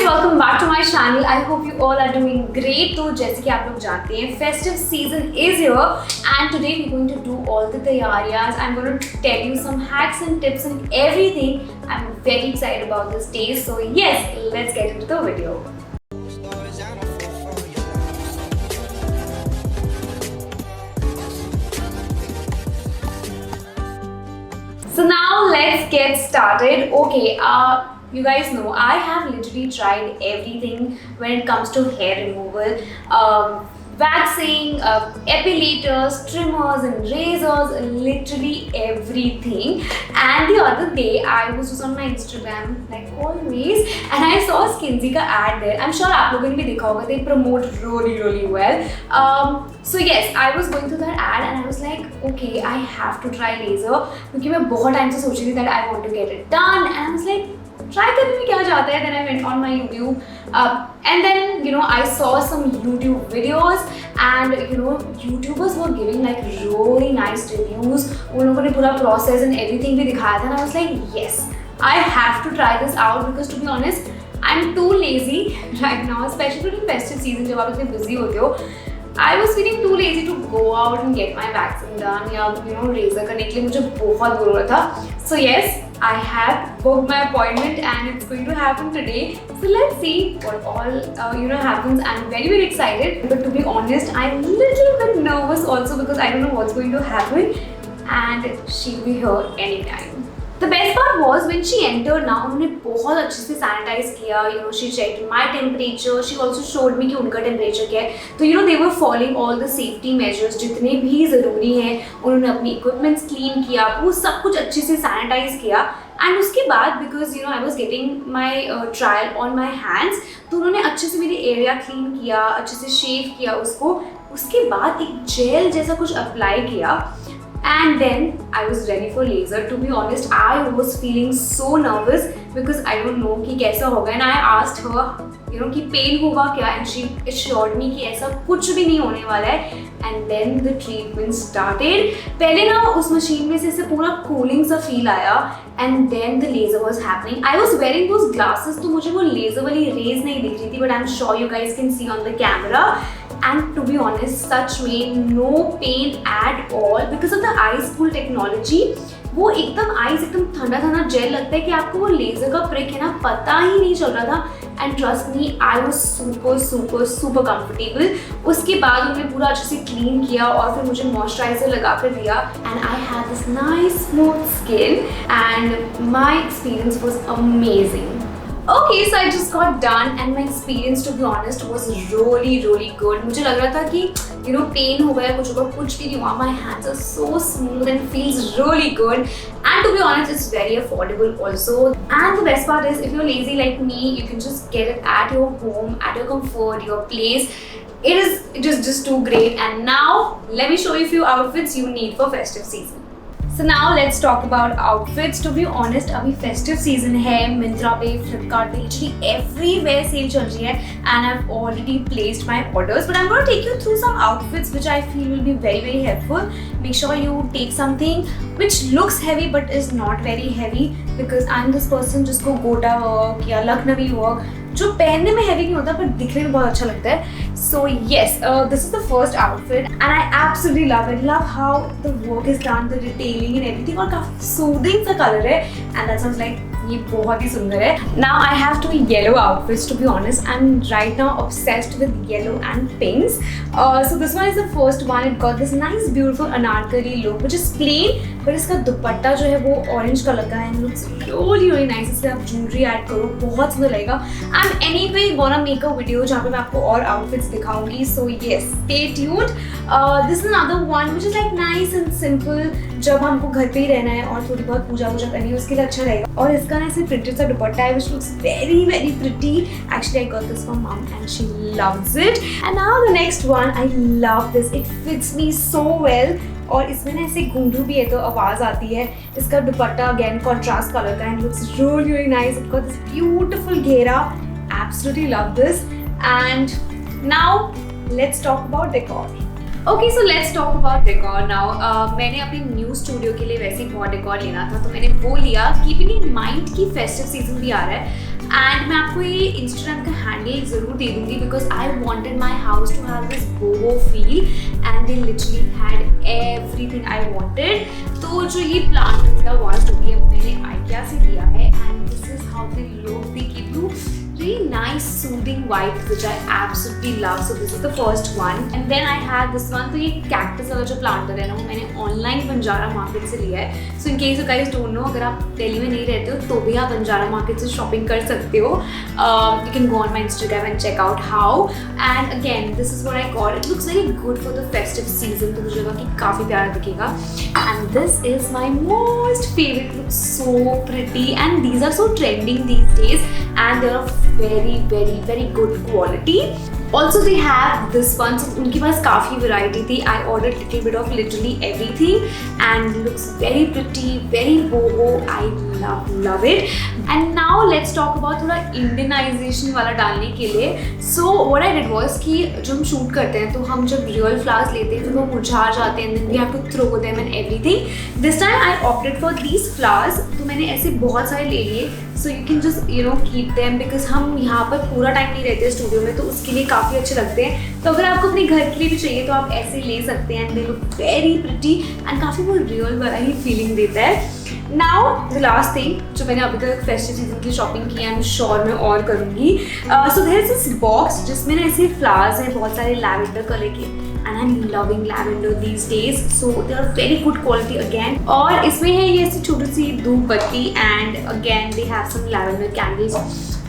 welcome back to my channel. I hope you all are doing great. तो जैसे कि आप लोग जानते हैं, festive season is here and today we're going to do all the तैयारियां. I'm going to tell you some hacks and tips and everything. I'm very excited about this day. So yes, let's get into the video. So now let's get started. Okay, you guys know I have literally tried everything when it comes to hair removal. Waxing, epilators, trimmers and razors, literally everything. And the other day I was just on my Instagram like always and I saw Skinzy ka ad there. I'm sure आप लोगों ने भी देखा होगा. They promote really well. So yes, I was going through that ad and I was like, okay, I have to try laser क्योंकि मैं बहुत time से सोच रही थी that I want to get it done and I was like, try करने में क्या जाता है. Then I went on my YouTube and then I saw some YouTube videos and YouTubers were giving like really nice reviews. उन लोगों ने पूरा process and everything भी दिखाया था and I was like, yes, I have to try this out because to be honest, I'm too lazy right now, especially during festive season जब आप इतने busy होते हो. I was feeling too lazy to go out and get my waxing done या razor करने के लिए मुझे बहुत बुरा हो रहा था. So yes, I have booked my appointment and it's going to happen today. So let's see what all happens. I'm very excited, but to be honest, I'm a little bit nervous also because I don't know what's going to happen and she'll be here anytime. The best part was when she entered now, उन्होंने बहुत अच्छे से sanitize किया. She checked my temperature. She also showed me कि उनका temperature क्या है. तो they were following all the safety measures जितने भी ज़रूरी हैं. उन्होंने अपनी equipments clean किया, वो सब कुछ अच्छे से sanitize किया. And उसके बाद because I was getting my trial on my hands, तो उन्होंने अच्छे से मेरी area clean किया, अच्छे से shave किया उसको. उसके बाद एक gel जैसा कुछ apply किया. And then I was ready for laser. To be honest, I was feeling so nervous because I don't know कि कैसा होगा. And I asked her, कि pain होगा क्या? And she assured me कि ऐसा कुछ भी नहीं होने वाला है. And then the treatment started. पहले ना उस मशीन में से ऐसे पूरा cooling सा feel आया. And then the laser was happening. I was wearing those glasses, तो मुझे वो laser वाली rays नहीं दिख रही थी. But I'm sure you guys can see on the camera. And to be honest, such made no pain at all because of the ice cool technology. वो एकदम आइस एकदम ठंडा जेल लगता है कि आपको वो लेजर का प्रिक है ना पता ही नहीं चल रहा था. And trust me, I was super comfortable. उसके बाद उन्होंने पूरा अच्छे से क्लीन किया और फिर मुझे मॉइस्चराइजर लगा कर दिया and I had this nice smooth skin and my experience was amazing. Okay, so I just got done and my experience to be honest was really good. मुझे लग रहा था कि pain हो गया कुछ होगा, कुछ भी नहीं हुआ. My hands are so smooth and feels really good. And to be honest, it's very affordable also. And the best part is if you're lazy like me, you can just get it at your home, at your comfort, your place. It is just too great. And now let me show you a few outfits you need for festive season. So now let's talk about outfits. To be honest, अभी festive season है. Myntra पे, Flipkart पे, literally everywhere sale चल रही है and I've already placed my orders. But I'm going to take you through some outfits which I feel will be very helpful. Make sure you take something which looks heavy but is not very heavy because I'm this person जिसको गोटा work या Lucknowi work जो पहनने में heavy नहीं होता पर दिखने में बहुत अच्छा लगता है. So yes, this is the first outfit and I absolutely love it. Love how the work is done, the detailing and everything और काफी सूदिंग सा कलर है and that sounds like ये बहुत ही सुंदर है. Now I have two yellow outfits. To be honest, I'm right now obsessed with yellow and pinks. So this one is the first one. It got this nice beautiful anarkali look which is plain but इसका दुपट्टा जो है वो orange colour का है and looks really nice. इससे आप jewelry add करो बहुत सुंदर लगेगा. I'm anyway gonna make a video जहाँ पे मैं आपको और outfits दिखाऊंगी. So yes, stay tuned. This is another one which is like nice and simple. जब हमको घर पे ही रहना है और थोड़ी बहुत पूजा करनी है उसके लिए अच्छा रहेगा. और इसका ना ऐसे प्रिंटेड सा दुपट्टा है which looks very pretty. Actually, I got this from mom and she loves it. And now the next one, I love this. It fits me so well. और इसमें ना ऐसे घुंघरू भी है तो आवाज़ आती है. इसका दुपट्टा again contrast color का and looks really nice. It got this beautiful घेरा. Absolutely love this. And now let's talk about decor. Okay, so let's talk about decor now. मैंने अपने न्यू स्टूडियो के लिए वैसे ही बहुत डेकोर लेना था तो मैंने वो लिया, कीपिंग इन माइंड कि फेस्टिव सीजन भी आ रहा है. एंड मैं आपको ये इंस्टाग्राम का हैंडल ज़रूर दे दूँगी because I wanted my house to have this boho feel and they literally had everything I wanted. तो जो ये प्लांट का वास्ट होगी मैंने आइडिया से लिया है and this is how they look. They give you really nice soothing vibes which I absolutely love. So this is the first one and then I had this one. तो ये cactus वाला जो planter है ना वो मैंने online Banjara market से लिया है. So in case you guys don't know, अगर आप दिल्ली में नहीं रहते हो तो भी आप बंजारा मार्केट से shopping कर सकते हो. You can go on my Instagram and check out how. And again this is what I got. It looks very good for the festive season. तो मुझे लगा कि काफ़ी प्यारा दिखेगा. And this is my most favorite. Looks so pretty and these are so trending these days and they are very good quality. Also they have this one. So उनके पास काफ़ी variety थी. I ordered little bit of literally everything and looks very pretty, very boho. I love it. And now let's talk about थोड़ा Indianization वाला डालने के लिए. So what I did was कि जब हम शूट करते हैं तो हम जब real flowers लेते हैं फिर वो मुरझा जाते हैं and then we have to throw them and everything. This time I opted for these flowers. तो मैंने ऐसे बहुत सारे ले लिए. So you can just keep them because हम यहाँ पर पूरा टाइम नहीं रहते स्टूडियो में तो उसके लिए काफ़ी अच्छे लगते हैं. तो अगर आपको अपने घर के लिए भी चाहिए तो आप ऐसे ले सकते हैं. And they look very pretty and काफ़ी वो रियल वाला ही फीलिंग देता है. नाउ द लास्ट थिंग जो मैंने अभी तक फेस्टिव सीजन की शॉपिंग की है, आई एम श्योर मैं और करूँगी. So there is this box जिसमें ना ऐसे फ्लावर्स हैं बहुत सारे लैवेंडर कलर के and I'm loving lavender these days. So they are very good quality again. और इसमें है ये ऐसी छोटी सी धूप बत्ती and again they have some lavender candles.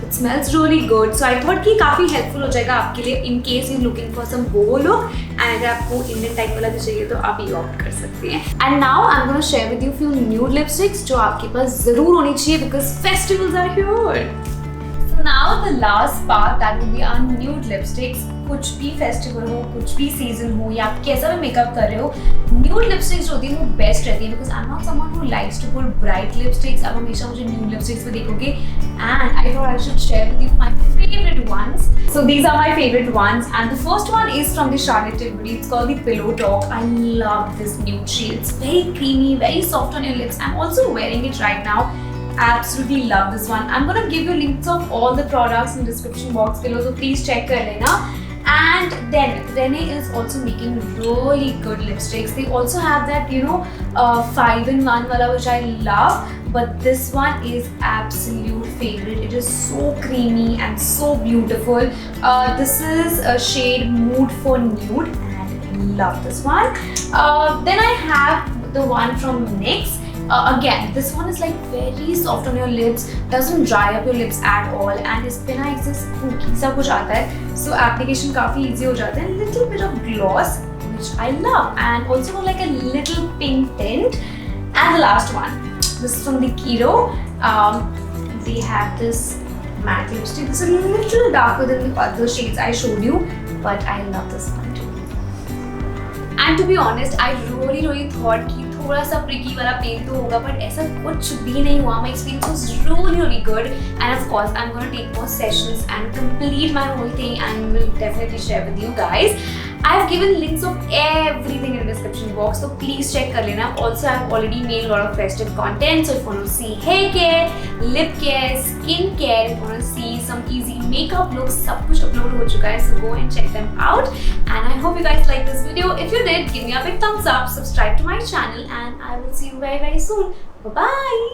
It smells really good. So I thought कि काफ़ी helpful हो जाएगा आपके लिए in case you're looking for some boho look. And अगर आपको Indian type वाला भी चाहिए तो आप ये opt कर सकते हैं. And now I'm gonna share with you few nude lipsticks जो आपके पास ज़रूर होनी चाहिए because festivals are here. So now the last part that will be our nude lipsticks. कुछ भी फेस्टिवल हो, कुछ भी सीजन हो या आप कैसा भी मेकअप कर रहे हो, न्यूड लिपस्टिक्स जो होती है वो बेस्ट रहती है because I am not someone who likes to put bright lipsticks. आप हमेशा मुझे न्यूड लिपस्टिक्स पे देखोगे and I thought I should share with you my favourite ones. So these are my favourite ones and the first one is from the Charlotte Tilbury. It's called the Pillow Talk. I love this nude shade. It's very creamy, very soft on your lips. I'm also wearing it right now. Absolutely love this one. I'm gonna give you links of all the products in the description box below, so please check कर लेना. And then Rene is also making really good lipsticks. They also have that 5-in-1 wala which I love, but this one is absolute favorite. It is so creamy and so beautiful. This is a shade Mood for Nude and I love this one. Then I have the one from NYX. Again, this one is like very soft on your lips, doesn't dry up your lips at all, and इस पे ना एक spooky सा कुछ आता है, so application काफ़ी easy हो जाता है. Little bit of gloss, which I love, and also like a little pink tint. And the last one, this is from the Kiro. They have this matte lipstick. It's a little darker than the other shades I showed you, but I love this one too. And to be honest, I really thought कि थोड़ा सा प्रिकी वाला pen तो होगा but ऐसा कुछ भी नहीं हुआ. My experience was really good and of course I'm going to take more sessions and complete my whole thing and will definitely share with you guys. I've given links of everything in the description box, so please check कर लेना. Also I've already made a lot of festive content, so if you want to see hair care, lip care, skin care, if you want to see some easy makeup looks, सब कुछ upload हो चुका है, so go and check them out. And I hope you guys like this video. If you did, give me a big thumbs up, subscribe to my channel, and I will see you very soon. Bye bye.